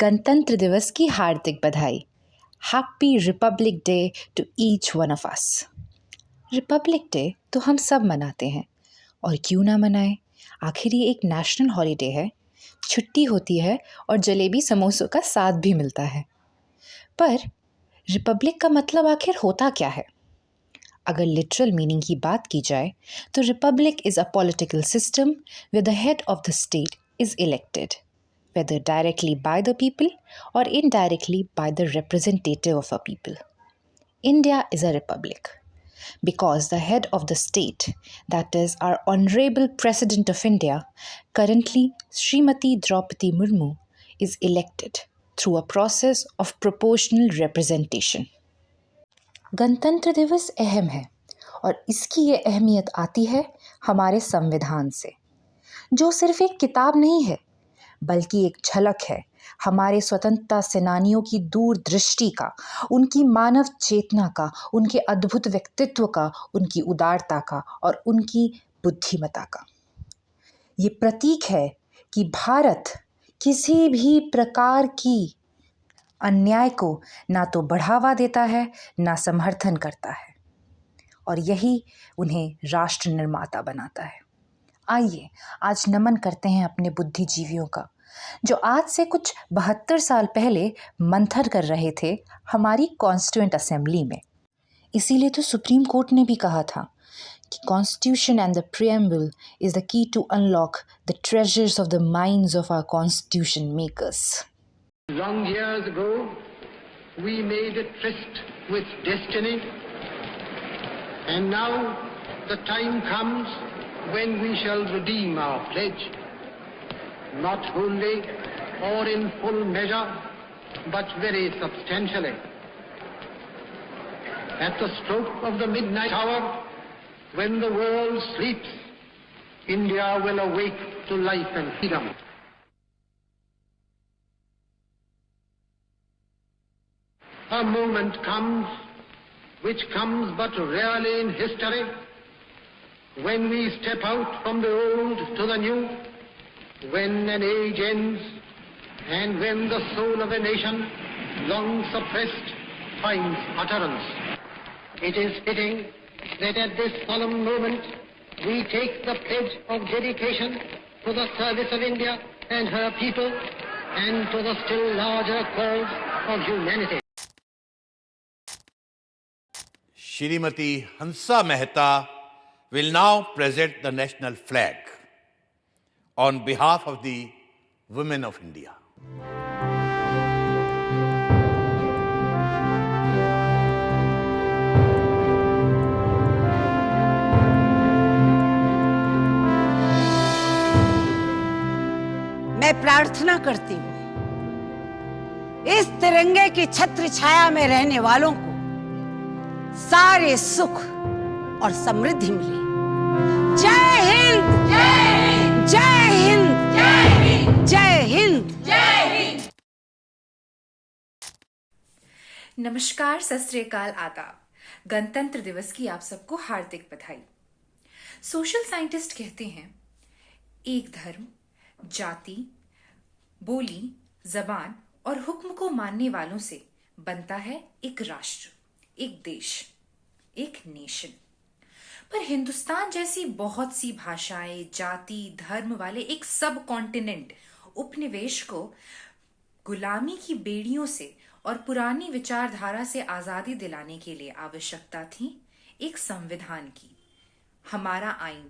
गणतंत्र दिवस की हार्दिक बधाई। Happy Republic Day to each one of us. Republic Day तो हम सब मनाते हैं, और क्यों ना मनाएं, आखिर ये एक नेशनल हॉलीडे है, छुट्टी होती है और जलेबी समोसों का साथ भी मिलता है। पर रिपब्लिक का मतलब आखिर होता क्या है? अगर लिटरल मीनिंग की बात की जाए तो Republic is a political system where the head of the state is elected, whether directly by the people or indirectly by the representative of a people. India is a republic because the head of the state, that is our Honorable President of India, currently Srimati Draupadi Murmu, is elected through a process of proportional representation. गणतंत्र दिवस अहम है और इसकी ये अहमियत आती है हमारे संविधान से, जो सिर्फ एक किताब नहीं है बल्कि एक झलक है हमारे स्वतंत्रता सेनानियों की दूरदृष्टि का, उनकी मानव चेतना का, उनके अद्भुत व्यक्तित्व का, उनकी उदारता का और उनकी बुद्धिमत्ता का। ये प्रतीक है कि भारत किसी भी प्रकार की अन्याय को ना तो बढ़ावा देता है ना समर्थन करता है, और यही उन्हें राष्ट्र निर्माता बनाता है। आइए आज नमन करते हैं अपने बुद्धिजीवियों का, जो आज से कुछ 72 साल पहले मंथन कर रहे थे हमारी कॉन्स्टिट्यूएंट असेंबली में। इसीलिए तो सुप्रीम कोर्ट ने भी कहा था कि constitution and the preamble is the key to unlock the treasures of the minds of our constitution makers. Long years ago, we made a tryst with destiny, and now the time comes when we shall redeem our pledge, not wholly or in full measure, but very substantially. At the stroke of the midnight hour, when the world sleeps, India will awake to life and freedom. A moment comes, which comes but rarely in history, when we step out from the old to the new, when an age ends, and when the soul of a nation, long suppressed, finds utterance. It is fitting that at this solemn moment we take the pledge of dedication to the service of India and her people, and to the still larger cause of humanity. Shrimati Hansa Mehta will now present the national flag on behalf of the women of India. मैं प्रार्थना करती हूँ इस तिरंगे की छत्र छाया में रहने वालों को सारे सुख और समृद्धि मिले। जय हिंद, जय हिंद, जय हिंद, जय हिंद, जय हिंद, जय हिंद। नमस्कार, सत श्री अकाल, आदाब। गणतंत्र दिवस की आप सबको हार्दिक बधाई। सोशल साइंटिस्ट कहते हैं एक धर्म, जाति, बोली, जबान और हुक्म को मानने वालों से बनता है एक राष्ट्र, एक देश, एक नेशन। पर हिंदुस्तान जैसी बहुत सी भाषाएं, जाति, धर्म वाले एक सब कॉन्टिनेंट उपनिवेश को गुलामी की बेड़ियों से और पुरानी विचारधारा से आजादी दिलाने के लिए आवश्यकता थी एक संविधान की, हमारा आइन,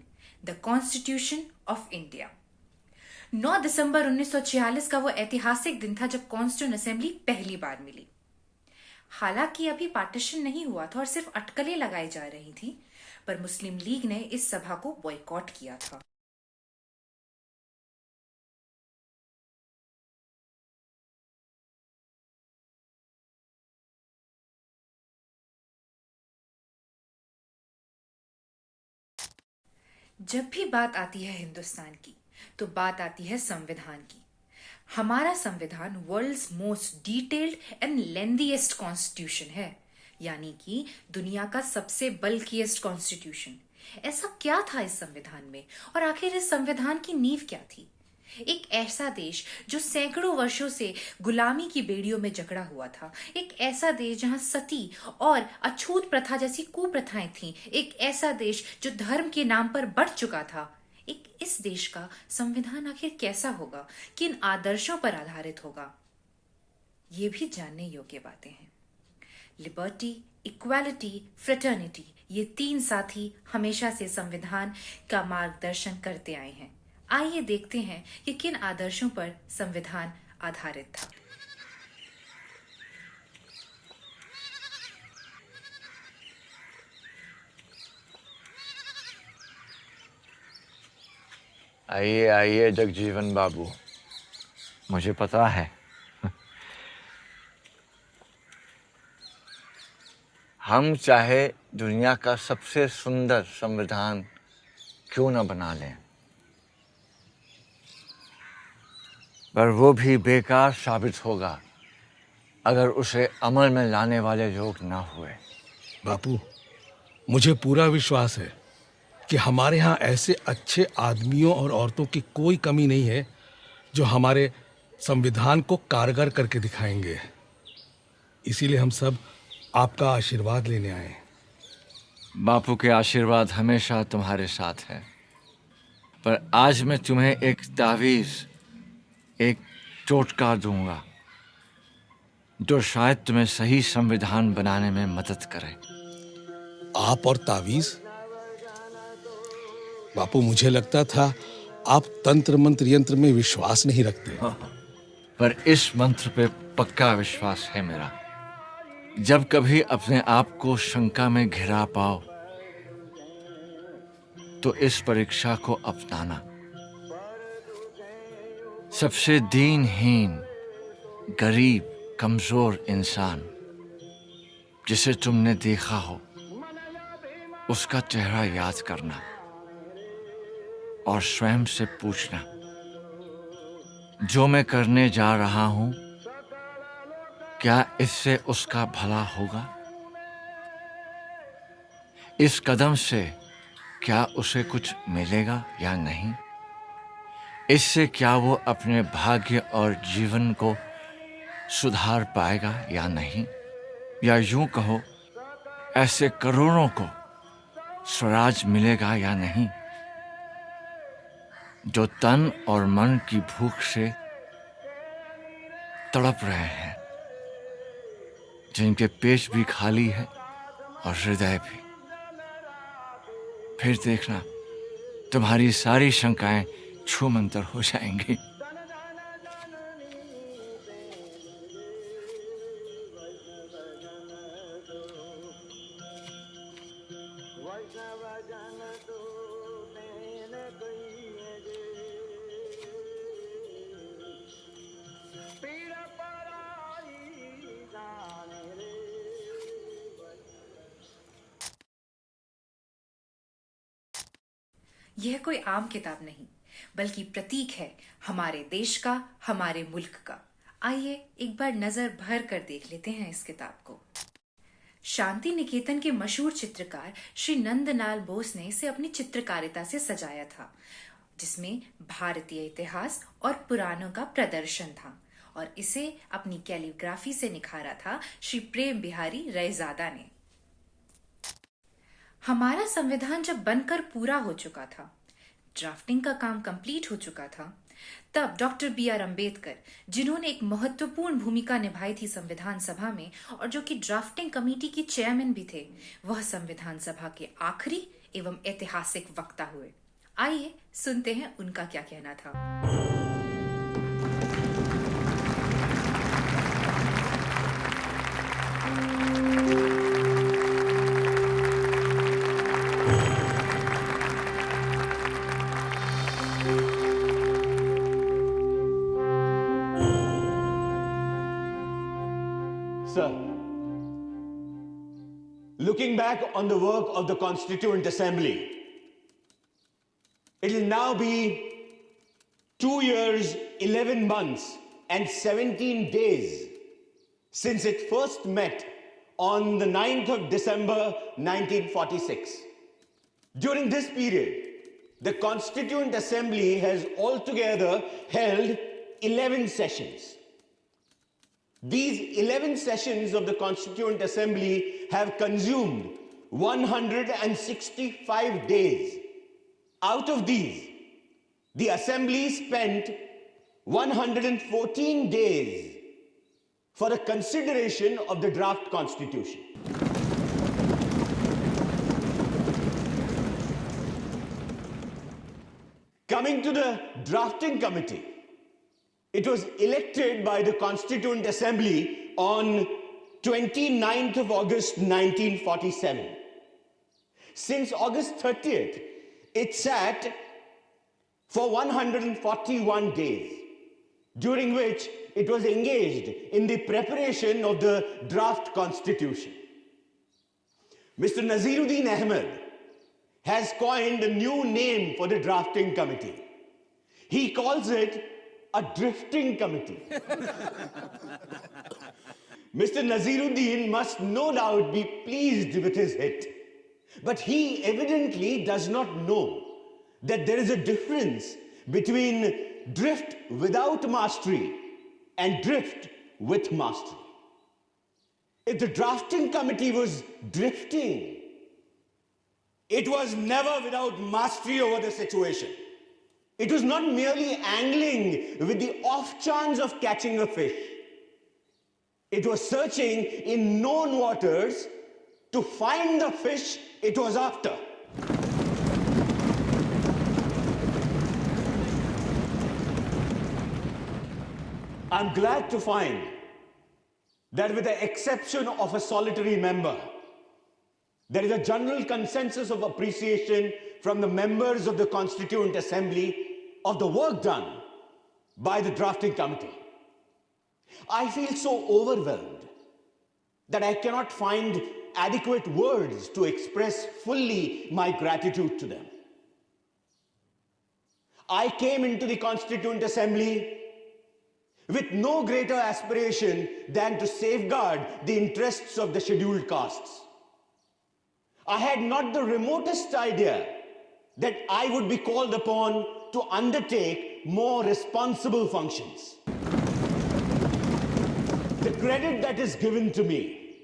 द कॉन्स्टिट्यूशन ऑफ इंडिया। 9 दिसंबर 1946 का वो ऐतिहासिक दिन था जब कॉन्स्टिट्यूएंट असेंबली पहली बार मिली। हालांकि अभी पार्टीशन नहीं हुआ था और सिर्फ अटकलें लगाई जा रही थी, पर मुस्लिम लीग ने इस सभा को बॉयकॉट किया था। जब भी बात आती है हिंदुस्तान की तो बात आती है संविधान की। हमारा संविधान world's most detailed and lengthiest constitution है, यानी कि दुनिया का सबसे बल्किएस्ट कॉन्स्टिट्यूशन। ऐसा क्या था इस संविधान में, और आखिर इस संविधान की नींव क्या थी? एक ऐसा देश जो सैकड़ों वर्षों से गुलामी की बेड़ियों में जकड़ा हुआ था, एक ऐसा देश जहां सती और अछूत प्रथा जैसी कुप्रथाएं थीं, एक ऐसा देश जो धर्म के नाम पर बढ़ चुका था। इस देश का संविधान आखिर कैसा होगा, किन आदर्शों पर आधारित होगा, ये भी जानने योग्य बातें हैं। लिबर्टी, इक्वालिटी, फ्रेटर्निटी, ये तीन साथी हमेशा से संविधान का मार्गदर्शन करते आए हैं। आइए देखते हैं कि किन आदर्शों पर संविधान आधारित था। आइए आइए जगजीवन बाबू, मुझे पता है हम चाहे दुनिया का सबसे सुंदर संविधान क्यों न बना लें, पर वो भी बेकार साबित होगा अगर उसे अमल में लाने वाले लोग न हुए। बापू, मुझे पूरा विश्वास है कि हमारे यहाँ ऐसे अच्छे आदमियों और औरतों की कोई कमी नहीं है जो हमारे संविधान को कारगर करके दिखाएंगे। इसीलिए हम सब आपका आशीर्वाद लेने आए। बापू के आशीर्वाद हमेशा तुम्हारे साथ है, पर आज मैं तुम्हें एक तावीज़, एक टोटका दूंगा जो शायद तुम्हें सही संविधान बनाने में मदद करे। आप और तावीज? बापू, मुझे लगता था आप तंत्र मंत्र यंत्र में विश्वास नहीं रखते। पर इस मंत्र पे पक्का विश्वास है मेरा। जब कभी अपने आप को शंका में घिरा पाओ तो इस परीक्षा को अपनाना। सबसे दीनहीन, गरीब, कमजोर इंसान जिसे तुमने देखा हो उसका चेहरा याद करना और स्वयं से पूछना, जो मैं करने जा रहा हूं क्या इससे उसका भला होगा? इस कदम से क्या उसे कुछ मिलेगा या नहीं? इससे क्या वो अपने भाग्य और जीवन को सुधार पाएगा या नहीं? या यूं कहो, ऐसे करोड़ों को स्वराज मिलेगा या नहीं जो तन और मन की भूख से तड़प रहे हैं, जिनके पेट भी खाली है और हृदय भी। फिर देखना तुम्हारी सारी शंकाएं छूमंतर हो जाएंगी। यह कोई आम किताब नहीं, बल्कि प्रतीक है हमारे देश का, हमारे मुल्क का। आइए एक बार नजर भर कर देख लेते हैं इस किताब को। शांति निकेतन के मशहूर चित्रकार श्री नंदलाल बोस ने इसे अपनी चित्रकारिता से सजाया था, जिसमें भारतीय इतिहास और पुराणों का प्रदर्शन था, और इसे अपनी कैलीग्राफी से निखारा था श्री प्रेम बिहारी रैजादा ने। हमारा संविधान जब बनकर पूरा हो चुका था, ड्राफ्टिंग का काम कंप्लीट हो चुका था, तब डॉक्टर B.R. अम्बेडकर, जिन्होंने एक महत्वपूर्ण भूमिका निभाई थी संविधान सभा में और जो कि ड्राफ्टिंग कमेटी के चेयरमैन भी थे, वह संविधान सभा के आखिरी एवं ऐतिहासिक वक्ता हुए। आइए सुनते हैं उनका क्या कहना था। Sir, looking back on the work of the Constituent Assembly, it will now be 2 years, 11 months, and 17 days since it first met on the 9th of December 1946. During this period, the Constituent Assembly has altogether held 11 sessions. These 11 sessions of the Constituent Assembly have consumed 165 days. Out of these, the Assembly spent 114 days for the consideration of the draft Constitution. Coming to the drafting committee, it was elected by the Constituent Assembly on 29th of August 1947. Since August 30th, it sat for 141 days, during which it was engaged in the preparation of the draft constitution. Mr. Naziruddin Ahmed has coined a new name for the drafting committee. He calls it a drifting committee. Mr. Naziruddin must no doubt be pleased with his hit, but he evidently does not know that there is a difference between drift without mastery and drift with mastery. If the drafting committee was drifting, it was never without mastery over the situation. It was not merely angling with the off chance of catching a fish. It was searching in known waters to find the fish it was after. I'm glad to find that with the exception of a solitary member, there is a general consensus of appreciation from the members of the Constituent Assembly of the work done by the drafting committee. I feel so overwhelmed that I cannot find adequate words to express fully my gratitude to them. I came into the Constituent Assembly with no greater aspiration than to safeguard the interests of the scheduled castes. I had not the remotest idea that I would be called upon to undertake more responsible functions. The credit that is given to me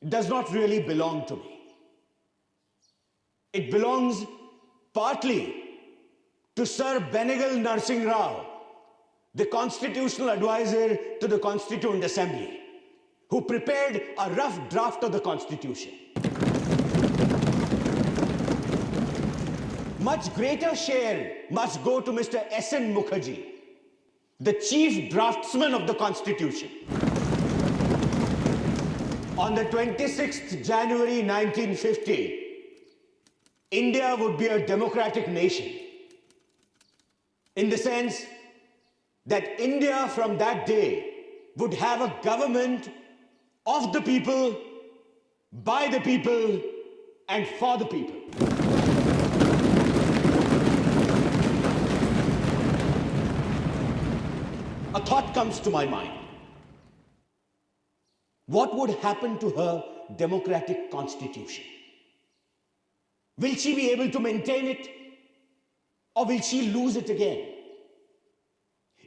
does not really belong to me. It belongs partly to Sir Benegal Narsingh Rao, the constitutional advisor to the Constituent Assembly, who prepared a rough draft of the Constitution. Much greater share must go to Mr. S.N. Mukherjee, the chief draftsman of the Constitution. On the 26th January 1950, India would be a democratic nation, in the sense that India from that day would have a government of the people, by the people, and for the people. A thought comes to my mind. What would happen to her democratic constitution? Will she be able to maintain it, or will she lose it again?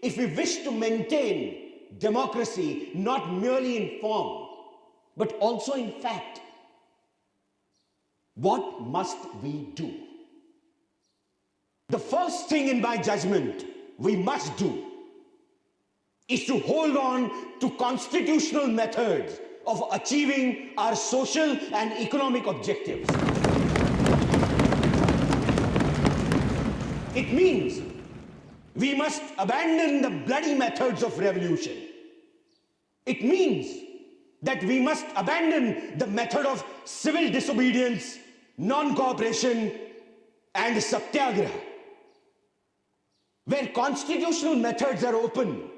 If we wish to maintain democracy not merely in form, but also in fact, what must we do? The first thing in my judgment we must do is to hold on to constitutional methods of achieving our social and economic objectives. It means we must abandon the bloody methods of revolution. It means that we must abandon the method of civil disobedience, non-cooperation, and satyagraha. Where constitutional methods are open,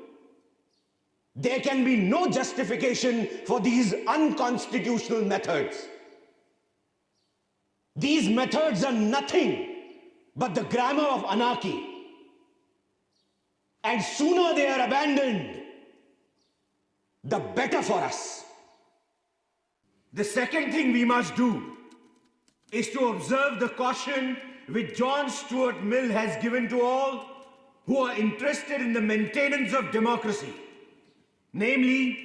there can be no justification for these unconstitutional methods. These methods are nothing but the grammar of anarchy. And sooner they are abandoned, the better for us. The second thing we must do is to observe the caution which John Stuart Mill has given to all who are interested in the maintenance of democracy, namely,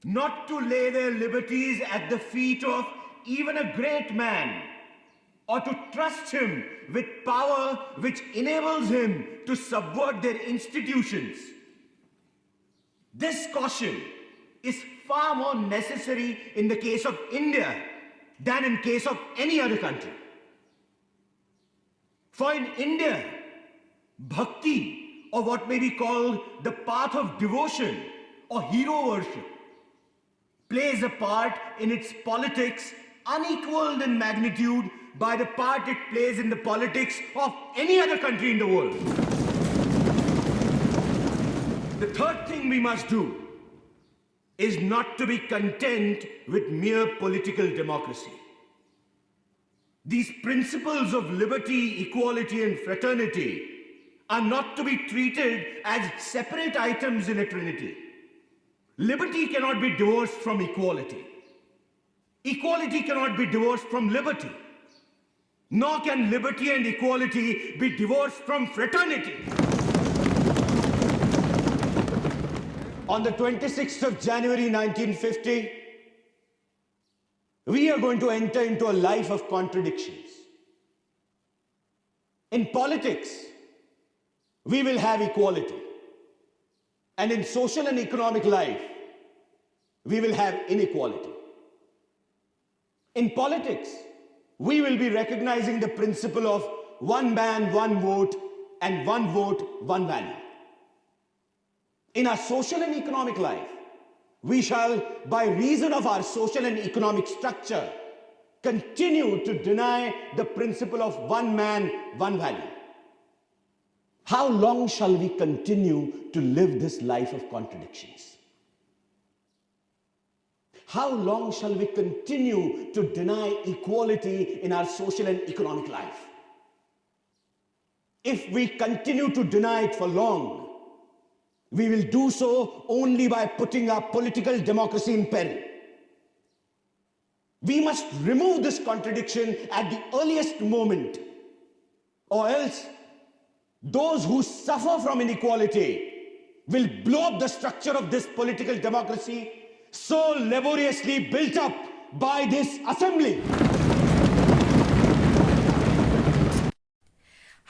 not to lay their liberties at the feet of even a great man, or to trust him with power which enables him to subvert their institutions. This caution is far more necessary in the case of India than in case of any other country. For in India, bhakti, or what may be called the path of devotion or hero worship, plays a part in its politics unequaled in magnitude by the part it plays in the politics of any other country in the world. The third thing we must do is not to be content with mere political democracy. These principles of liberty, equality, and fraternity are not to be treated as separate items in a trinity. Liberty cannot be divorced from equality. Equality cannot be divorced from liberty. Nor can liberty and equality be divorced from fraternity. On the 26th of January 1950, we are going to enter into a life of contradictions. In politics, we will have equality. And in social and economic life, we will have inequality. In politics, we will be recognizing the principle of one man, one vote, and one vote, one value. In our social and economic life, we shall, by reason of our social and economic structure, continue to deny the principle of one man, one value. How long shall we continue to live this life of contradictions? How long shall we continue to deny equality in our social and economic life? If we continue to deny it for long, we will do so only by putting our political democracy in peril. We must remove this contradiction at the earliest moment, or else those who suffer from inequality will blow up the structure of this political democracy so laboriously built up by this assembly.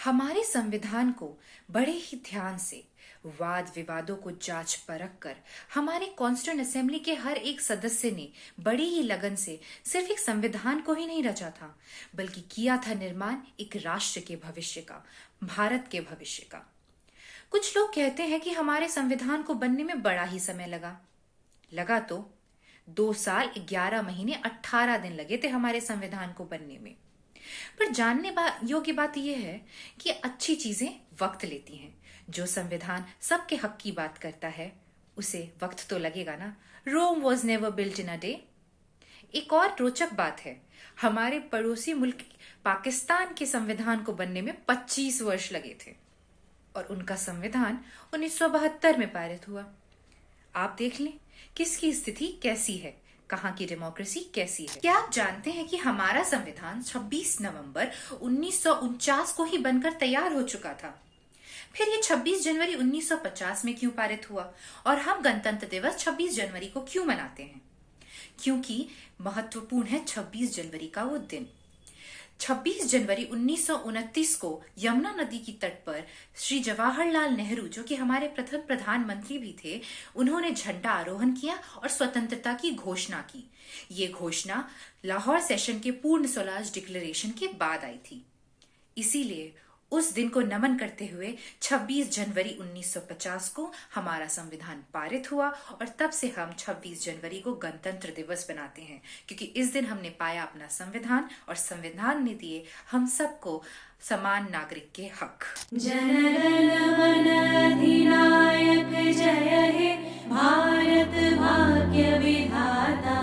हमारे संविधान को बड़े ही ध्यान से वाद विवादों को जांच परख कर हमारे कॉन्स्टिट्यूएंट असेंबली के हर एक सदस्य ने बड़ी ही लगन से सिर्फ एक संविधान को ही नहीं रचा था, बल्कि किया था निर्माण एक राष्ट्र के भविष्य का, भारत के भविष्य का। कुछ लोग कहते हैं कि हमारे संविधान को बनने में बड़ा ही समय लगा तो 2 साल 11 महीने 18 दिन लगे थे हमारे संविधान को बनने में। पर जानने योग्य बात यह है कि अच्छी चीजें वक्त लेती हैं। जो संविधान सबके हक की बात करता है उसे वक्त तो लगेगा ना। Rome was never built in a day. एक और रोचक बात है, हमारे पड़ोसी मुल्क पाकिस्तान के संविधान को बनने में 25 वर्ष लगे थे और उनका संविधान 1972 में पारित हुआ। आप देख लें किसकी स्थिति कैसी है, कहाँ की डेमोक्रेसी कैसी है। क्या आप जानते हैं कि हमारा संविधान 26 नवंबर 1949 को ही बनकर तैयार हो चुका था। फिर ये 26 जनवरी 1950 में क्यों पारित हुआ और हम गणतंत्र दिवस 26 जनवरी को क्यों मनाते हैं? क्योंकि महत्वपूर्ण है 26 जनवरी का वो दिन। 26 जनवरी 1929 को यमुना नदी की तट पर श्री जवाहरलाल नेहरू, जो कि हमारे प्रथम प्रधानमंत्री भी थे, उन्होंने झंडा आरोहण किया और स्वतंत्रता की घोषणा की। ये घोषणा लाहौर सेशन के पूर्ण स्वराज डिक्लेरेशन के बाद आई थी। इसीलिए उस दिन को नमन करते हुए 26 जनवरी 1950 को हमारा संविधान पारित हुआ और तब से हम 26 जनवरी को गणतंत्र दिवस बनाते हैं, क्योंकि इस दिन हमने पाया अपना संविधान और संविधान ने दिए हम सबको समान नागरिक के हक। जनगण मन अधिनायक जय हे भारत भाग्य विधाता।